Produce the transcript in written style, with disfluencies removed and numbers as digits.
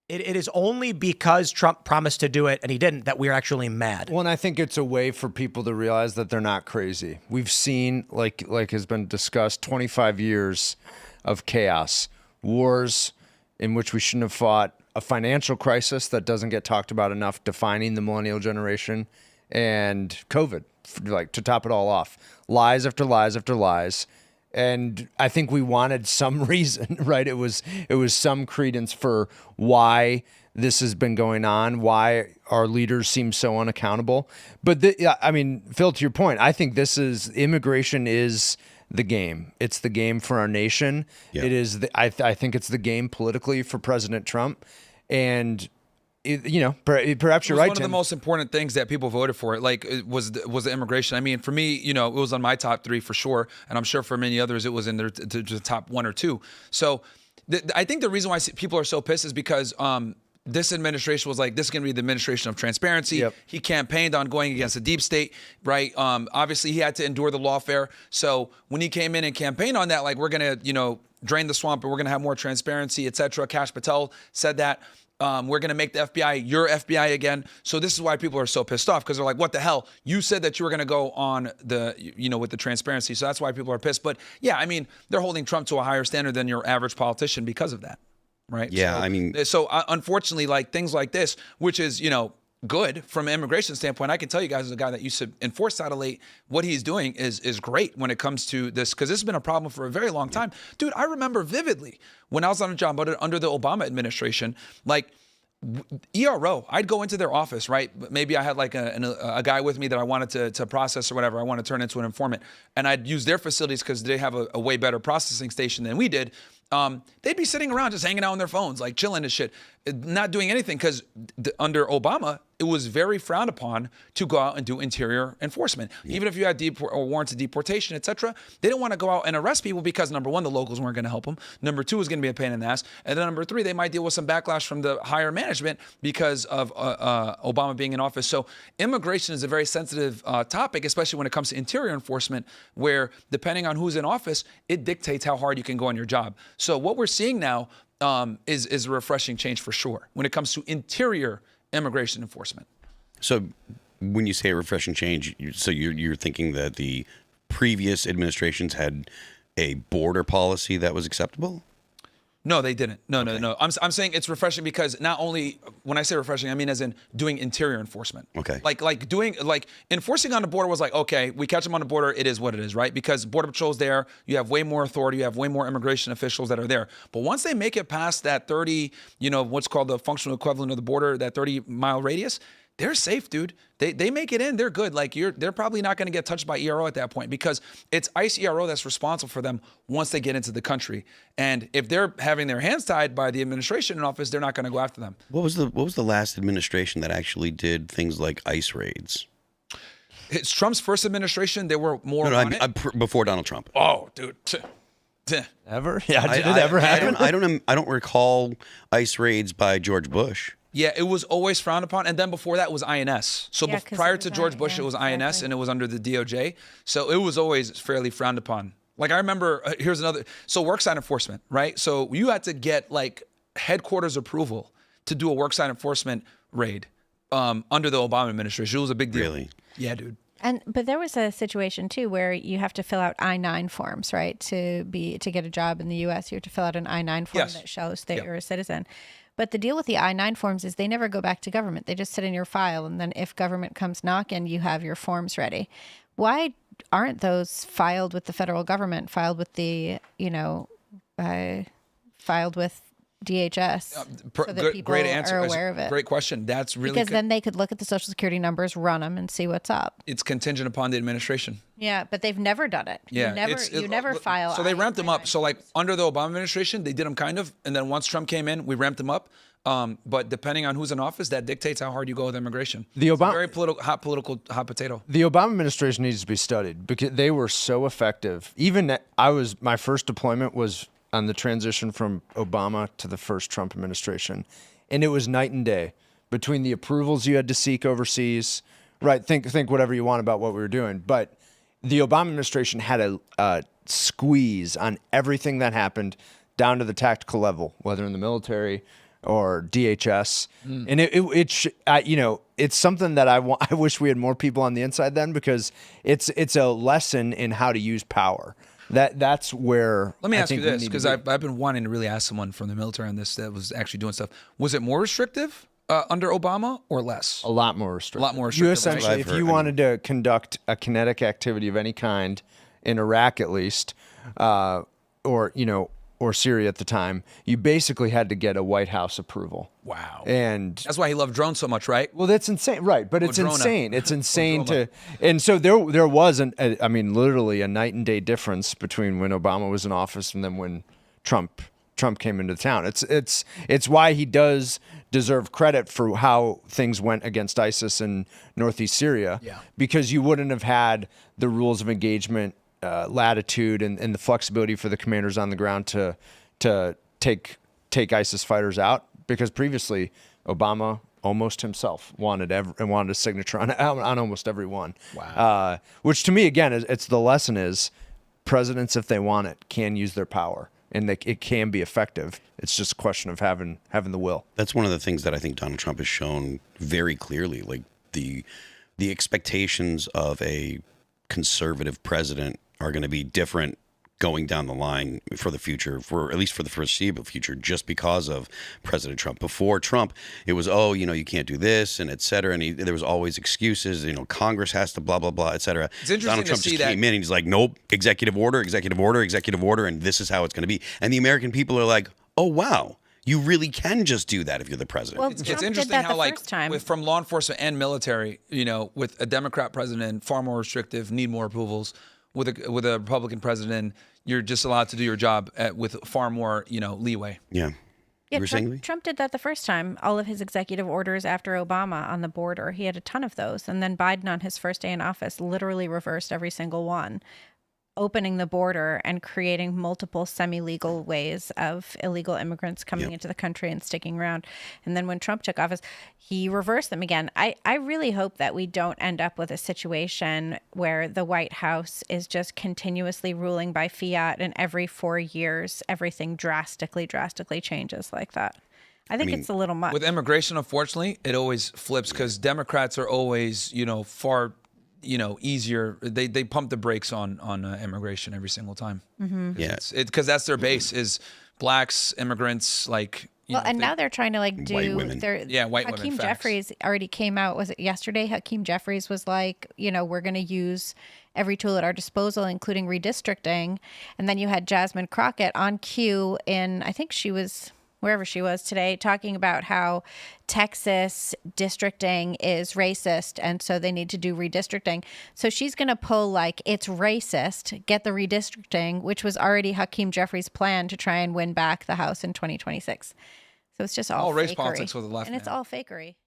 It is only because Trump promised to do it and he didn't that we're actually mad. Well, and I think it's a way for people to realize that they're not crazy. We've seen, like has been discussed, 25 years of chaos, wars in which we shouldn't have fought, a financial crisis that doesn't get talked about enough, defining the millennial generation, and COVID, like to top it all off. Lies after lies after lies. And I think we wanted some reason, right? It was some credence for why this has been going on, why our leaders seem so unaccountable. But I mean, Phil, to your point, I think immigration is the game. It's the game for our nation. Yeah. It is. I think it's the game politically for President Trump, and. Perhaps you're right. One of the most important things that people voted for, was the immigration. I mean, for me, it was on my top 3 for sure, and I'm sure for many others it was in their the top 1 or 2. So, I think the reason why people are so pissed is because this administration was like, this is going to be the administration of transparency. Yep. He campaigned on going against the deep state, right? Obviously, he had to endure the lawfare. So when he came in and campaigned on that, like, we're going to, drain the swamp and we're going to have more transparency, et cetera. Kash Patel said that. We're going to make the FBI your FBI again. So this is why people are so pissed off, because they're like, what the hell? You said that you were going to go on with the transparency. So that's why people are pissed. But yeah, I mean, they're holding Trump to a higher standard than your average politician because of that. Right. Yeah. So unfortunately, like things like this, which is, good from an immigration standpoint, I can tell you guys, as a guy that used to enforce Title VIII, what he's doing is great when it comes to this, because this has been a problem for a very long time. Dude, I remember vividly when I was on a job under the Obama administration, like ERO, I'd go into their office, right? Maybe I had like a guy with me that I wanted to process or whatever. I want to turn into an informant, and I'd use their facilities because they have a way better processing station than we did. They'd be sitting around just hanging out on their phones, like chilling and shit, not doing anything, because under Obama, it was very frowned upon to go out and do interior enforcement. Yeah. Even if you had warrants of deportation, et cetera, they didn't want to go out and arrest people because, number one, the locals weren't going to help them. Number two, it was going to be a pain in the ass. And then number three, they might deal with some backlash from the higher management because of Obama being in office. So immigration is a very sensitive topic, especially when it comes to interior enforcement, where depending on who's in office, it dictates how hard you can go on your job. So what we're seeing now is a refreshing change for sure when it comes to interior immigration enforcement. So when you say a refreshing change, you're thinking that the previous administrations had a border policy that was acceptable? No, they didn't. No. I'm saying it's refreshing because not only, when I say refreshing, I mean as in doing interior enforcement. Okay. Like enforcing on the border was like, okay, we catch them on the border, it is what it is, right? Because Border Patrol's there, you have way more authority, you have way more immigration officials that are there. But once they make it past that 30, what's called the functional equivalent of the border, that 30-mile radius, they're safe, dude. They make it in, they're good. Like they're probably not going to get touched by ERO at that point, because it's ICE ERO that's responsible for them once they get into the country. And if they're having their hands tied by the administration in office, they're not going to go after them. What was the last administration that actually did things like ICE raids? It's Trump's first administration. They were more on it. Before Donald Trump. Oh, dude. Ever? Yeah, did it ever happen? I don't recall ICE raids by George Bush. Yeah, it was always frowned upon. And then before that was INS. So prior to George Bush, it was INS, and it was under the DOJ. So it was always fairly frowned upon. Like I remember, here's another. So worksite enforcement, right? So you had to get like headquarters approval to do a worksite enforcement raid under the Obama administration. It was a big deal. Really? Yeah, dude. But there was a situation too where you have to fill out I-9 forms, right? To get a job in the U.S., you have to fill out an I-9 form that shows that you're a citizen. But the deal with the I-9 forms is they never go back to government. They just sit in your file, and then if government comes knocking, you have your forms ready. Why aren't those filed with the federal government, filed with the, filed with DHS, so that people great answer. are aware of it? Great question. That's really because then they could look at the Social Security numbers, run them, and see what's up. It's contingent upon the administration. Yeah, but they've never done it. Yeah, you never file. So they ramped them up. So like under the Obama administration, they did them kind of, and then once Trump came in, we ramped them up. But depending on who's in office, that dictates how hard you go with immigration. It's a very hot potato. The Obama administration needs to be studied because they were so effective. Even my first deployment was on the transition from Obama to the first Trump administration. And it was night and day between the approvals you had to seek overseas. Right, think whatever you want about what we were doing. But the Obama administration had a squeeze on everything that happened down to the tactical level, whether in the military or DHS, and it's something that I wish we had more people on the inside then, because it's a lesson in how to use power. That's where. Let me I ask you think we this, need to because be. I've been wanting to really ask someone from the military on this that was actually doing stuff. Was it more restrictive under Obama or less? A lot more restrictive. A lot more You restrictive, right? essentially, if you wanted to conduct a kinetic activity of any kind in Iraq, at least, or Syria at the time, you basically had to get a White House approval. Wow. And That's why he loved drones so much, right? well, that's insane, right? But it's Drona. insane. It's insane Droma. and so there was literally a night and day difference between when Obama was in office and then when Trump came into town. It's why he does deserve credit for how things went against ISIS in northeast Syria. Yeah. Because you wouldn't have had the rules of engagement, latitude, and the flexibility for the commanders on the ground to take ISIS fighters out. Because previously, Obama almost himself wanted a signature on almost every one. Wow. Which to me, again, it's the lesson is presidents, if they want it, can use their power, and it can be effective. It's just a question of having the will. That's one of the things that I think Donald Trump has shown very clearly. Like the expectations of a conservative president are going to be different going down the line for the future, for at least for the foreseeable future, just because of President Trump. Before Trump, it was, you can't do this, and et cetera. And there was always excuses, Congress has to blah, blah, blah, et cetera. It's interesting Donald Trump to see just came in and he's like, nope, executive order, executive order, executive order, and this is how it's going to be. And the American people are like, oh, wow, you really can just do that if you're the president. Well, It's Trump interesting did that how, the first time. from law enforcement and military, with a Democrat president, far more restrictive, need more approvals. With a Republican president, you're just allowed to do your job with far more, leeway. Yeah. Yeah, You were saying? Trump did that the first time. All of his executive orders after Obama on the border, he had a ton of those. And then Biden on his first day in office literally reversed every single one, opening the border and creating multiple semi-legal ways of illegal immigrants coming into the country and sticking around. And then when Trump took office, he reversed them again. I really hope that we don't end up with a situation where the White House is just continuously ruling by fiat, and every 4 years, everything drastically changes like that. I think it's a little much. With immigration, unfortunately, it always flips because Democrats are always, far easier. They pump the brakes on immigration every single time. Mm-hmm. Yeah. Because that's their base is blacks, immigrants, now they're trying to do white women. White women. Hakeem Facts. Jeffries already came out. Was it yesterday? Hakeem Jeffries was like, we're going to use every tool at our disposal, including redistricting. And then you had Jasmine Crockett on cue in, I think she was wherever she was today, talking about how Texas districting is racist, and so they need to do redistricting. So she's going to pull it's racist, get the redistricting, which was already Hakeem Jeffries' plan to try and win back the House in 2026. So it's just all race fakery. politics with the left. And it's all fakery.